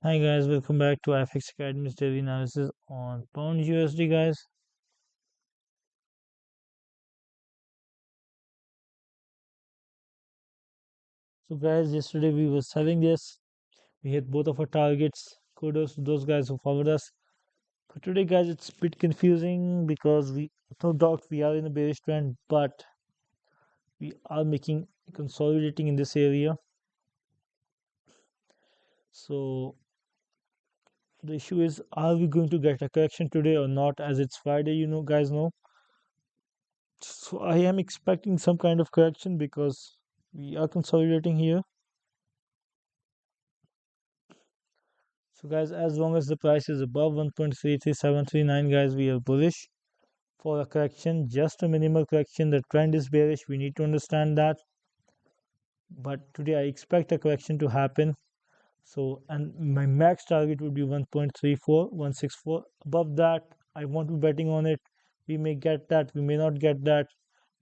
Hi guys, welcome back to IFX Academy's daily analysis on pound USD guys. So guys, yesterday we were selling this. We hit both of our targets. Kudos to those guys who followed us. But today guys, it's a bit confusing because no doubt we are in a bearish trend, but we are making consolidating in this area. So the issue is, are we going to get a correction today or not? As it's Friday, guys know. So I am expecting some kind of correction because we are consolidating here. So guys, as long as the price is above 1.33739, guys, we are bullish for a correction, just a minimal correction. The trend is bearish, we need to understand that. But today I expect a correction to happen. So, and my max target would be 1.34164. Above that, I won't be betting on it. We may get that, we may not get that.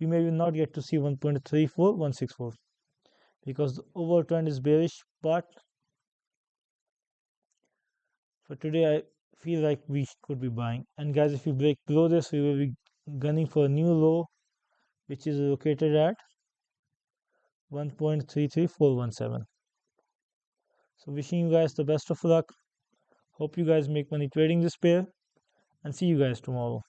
We may not get to see 1.34164 because the overall trend is bearish. But for today, I feel like we could be buying. And guys, if we break below this, we will be gunning for a new low, which is located at 1.33417. So wishing you guys the best of luck. Hope you guys make money trading this pair, and see you guys tomorrow.